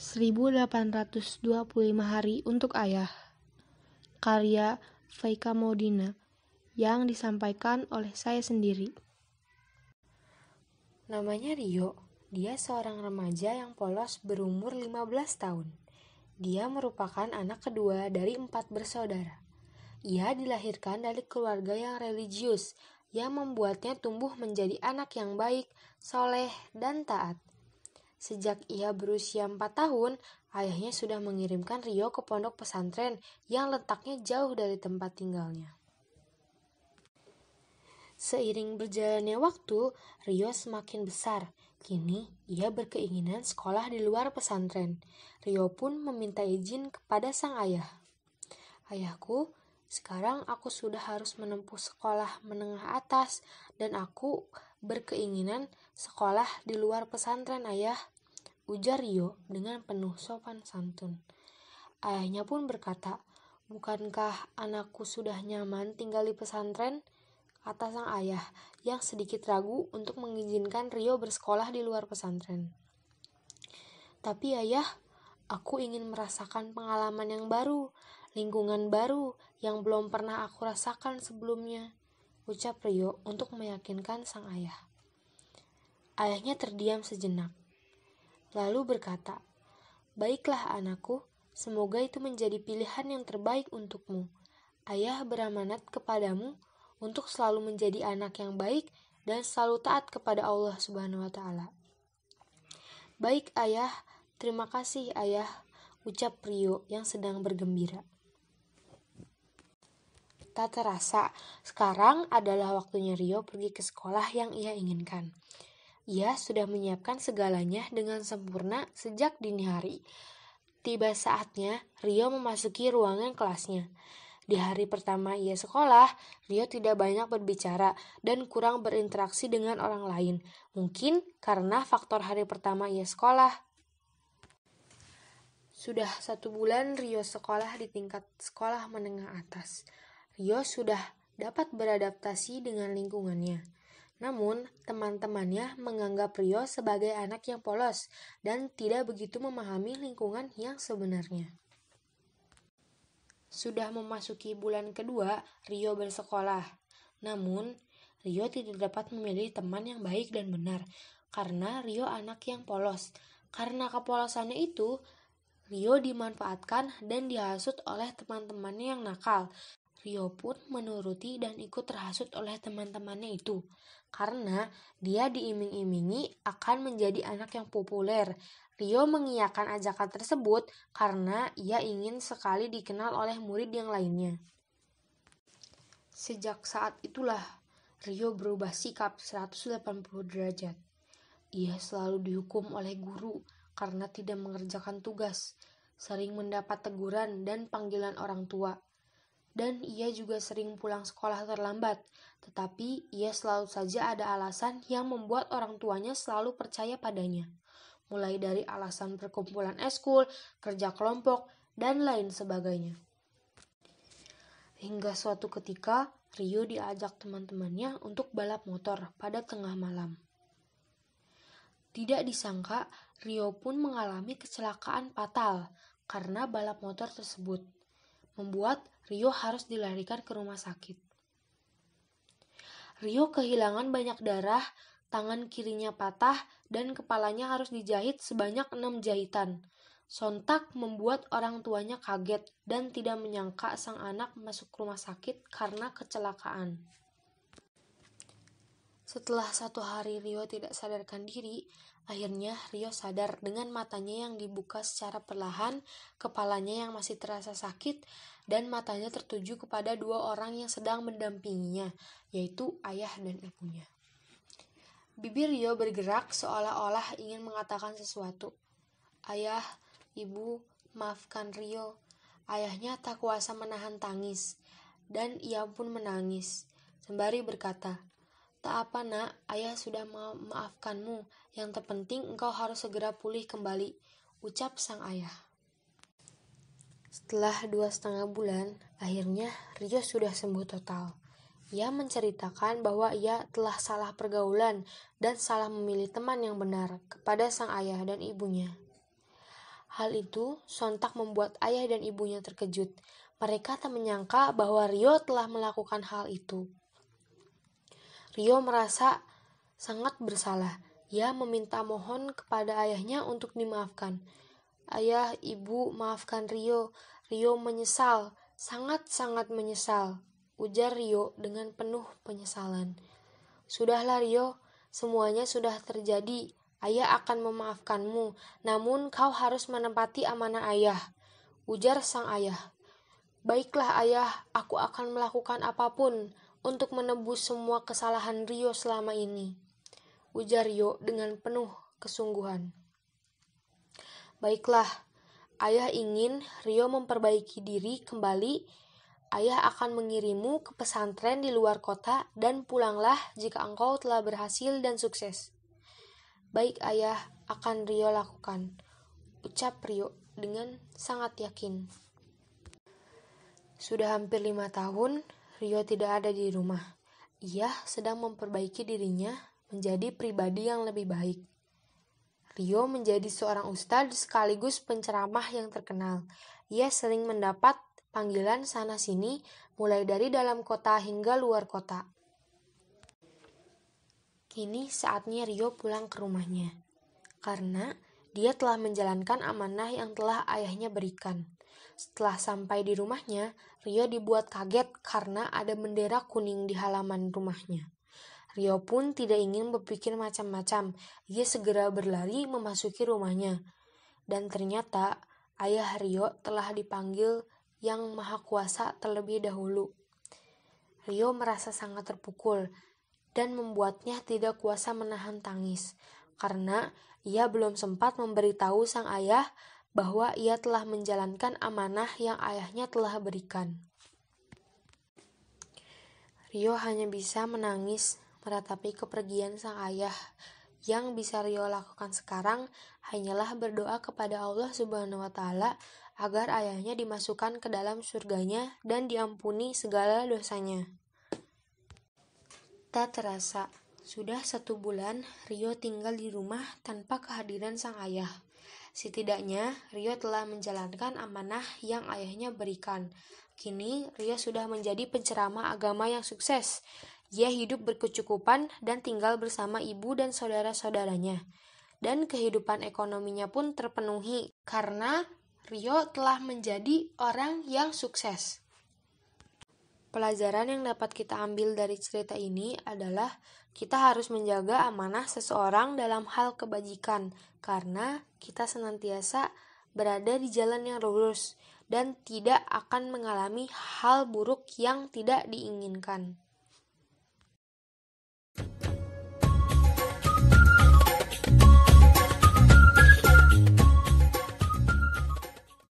1825 Hari untuk Ayah, karya Faika Maudina, yang disampaikan oleh saya sendiri. Namanya Rio. Dia seorang remaja yang polos berumur 15 tahun. Dia merupakan anak kedua dari 4 bersaudara. Ia dilahirkan dari keluarga yang religius, yang membuatnya tumbuh menjadi anak yang baik, soleh, dan taat. Sejak ia berusia 4 tahun, ayahnya sudah mengirimkan Rio ke pondok pesantren yang letaknya jauh dari tempat tinggalnya. Seiring berjalannya waktu, Rio semakin besar. Kini, ia berkeinginan sekolah di luar pesantren. Rio pun meminta izin kepada sang ayah. "Ayahku, sekarang aku sudah harus menempuh sekolah menengah atas dan aku berkeinginan sekolah di luar pesantren, ayah," ujar Rio dengan penuh sopan santun. Ayahnya pun berkata, "Bukankah anakku sudah nyaman tinggal di pesantren?" kata sang ayah yang sedikit ragu untuk mengizinkan Rio bersekolah di luar pesantren. "Tapi ayah, aku ingin merasakan pengalaman yang baru, lingkungan baru yang belum pernah aku rasakan sebelumnya," ucap Rio untuk meyakinkan sang ayah. Ayahnya terdiam sejenak, lalu berkata, "Baiklah anakku, semoga itu menjadi pilihan yang terbaik untukmu. Ayah beramanat kepadamu untuk selalu menjadi anak yang baik dan selalu taat kepada Allah Subhanahu wa Ta'ala." "Baik ayah, terima kasih ayah," ucap Rio yang sedang bergembira. Tak terasa, sekarang adalah waktunya Rio pergi ke sekolah yang ia inginkan. Ia sudah menyiapkan segalanya dengan sempurna sejak dini hari. Tiba saatnya Rio memasuki ruangan kelasnya. Di hari pertama ia sekolah, Rio tidak banyak berbicara dan kurang berinteraksi dengan orang lain. Mungkin karena faktor hari pertama ia sekolah. Sudah 1 bulan Rio sekolah di tingkat sekolah menengah atas. Rio sudah dapat beradaptasi dengan lingkungannya. Namun, teman-temannya menganggap Rio sebagai anak yang polos dan tidak begitu memahami lingkungan yang sebenarnya. Sudah memasuki bulan kedua, Rio bersekolah. Namun, Rio tidak dapat memilih teman yang baik dan benar, karena Rio anak yang polos. Karena kepolosannya itu, Rio dimanfaatkan dan dihasut oleh teman-temannya yang nakal. Rio pun menuruti dan ikut terhasut oleh teman-temannya itu, karena dia diiming-imingi akan menjadi anak yang populer. Rio mengiyakan ajakan tersebut karena ia ingin sekali dikenal oleh murid yang lainnya. Sejak saat itulah, Rio berubah sikap 180 derajat. Ia selalu dihukum oleh guru karena tidak mengerjakan tugas, sering mendapat teguran dan panggilan orang tua. Dan ia juga sering pulang sekolah terlambat, tetapi ia selalu saja ada alasan yang membuat orang tuanya selalu percaya padanya. Mulai dari alasan perkumpulan eskul, kerja kelompok, dan lain sebagainya. Hingga suatu ketika, Rio diajak teman-temannya untuk balap motor pada tengah malam. Tidak disangka, Rio pun mengalami kecelakaan fatal karena balap motor tersebut, membuat Rio harus dilarikan ke rumah sakit. Rio kehilangan banyak darah, tangan kirinya patah, dan kepalanya harus dijahit sebanyak 6 jahitan. Sontak membuat orang tuanya kaget dan tidak menyangka sang anak masuk rumah sakit karena kecelakaan. Setelah 1 hari Rio tidak sadarkan diri, akhirnya Rio sadar dengan matanya yang dibuka secara perlahan, kepalanya yang masih terasa sakit, dan matanya tertuju kepada 2 orang yang sedang mendampinginya, yaitu ayah dan ibunya. Bibir Rio bergerak seolah-olah ingin mengatakan sesuatu. "Ayah, ibu, maafkan Rio." Ayahnya tak kuasa menahan tangis, dan ia pun menangis, sembari berkata, "Tak apa nak, ayah sudah memaafkanmu. Yang terpenting engkau harus segera pulih kembali," ucap sang ayah. Setelah 2,5 bulan, akhirnya Rio sudah sembuh total. Ia menceritakan bahwa ia telah salah pergaulan dan salah memilih teman yang benar kepada sang ayah dan ibunya. Hal itu sontak membuat ayah dan ibunya terkejut. Mereka tak menyangka bahwa Rio telah melakukan hal itu. Rio merasa sangat bersalah. Ia meminta mohon kepada ayahnya untuk dimaafkan. Ayah, ibu, maafkan Rio. Rio menyesal, sangat-sangat menyesal, ujar Rio dengan penuh penyesalan. Sudahlah Rio, semuanya sudah terjadi. Ayah akan memaafkanmu, namun kau harus menepati amanah ayah, ujar sang ayah. Baiklah ayah, aku akan melakukan apapun untuk menebus semua kesalahan Rio selama ini, ujar Rio dengan penuh kesungguhan. Baiklah, ayah ingin Rio memperbaiki diri kembali. Ayah akan mengirimmu ke pesantren di luar kota dan pulanglah jika engkau telah berhasil dan sukses. Baik ayah, akan Rio lakukan, ucap Rio dengan sangat yakin. Sudah hampir 5 tahun, Rio tidak ada di rumah. Ia sedang memperbaiki dirinya menjadi pribadi yang lebih baik. Rio menjadi seorang ustadz sekaligus penceramah yang terkenal. Ia sering mendapat panggilan sana-sini, mulai dari dalam kota hingga luar kota. Kini saatnya Rio pulang ke rumahnya, karena dia telah menjalankan amanah yang telah ayahnya berikan. Setelah sampai di rumahnya, Rio dibuat kaget karena ada bendera kuning di halaman rumahnya. Rio pun tidak ingin berpikir macam-macam. Ia segera berlari memasuki rumahnya. Dan ternyata ayah Rio telah dipanggil Yang Maha Kuasa terlebih dahulu. Rio merasa sangat terpukul dan membuatnya tidak kuasa menahan tangis karena ia belum sempat memberitahu sang ayah bahwa ia telah menjalankan amanah yang ayahnya telah berikan. Rio hanya bisa menangis meratapi kepergian sang ayah. Yang bisa Rio lakukan sekarang hanyalah berdoa kepada Allah Subhanahu wa Ta'ala agar ayahnya dimasukkan ke dalam surganya dan diampuni segala dosanya. Tak terasa, sudah 1 bulan Rio tinggal di rumah tanpa kehadiran sang ayah. Setidaknya Rio telah menjalankan amanah yang ayahnya berikan. Kini Rio sudah menjadi penceramah agama yang sukses. Ia hidup berkecukupan dan tinggal bersama ibu dan saudara-saudaranya. Dan kehidupan ekonominya pun terpenuhi karena Rio telah menjadi orang yang sukses. Pelajaran yang dapat kita ambil dari cerita ini adalah kita harus menjaga amanah seseorang dalam hal kebajikan karena kita senantiasa berada di jalan yang lurus dan tidak akan mengalami hal buruk yang tidak diinginkan.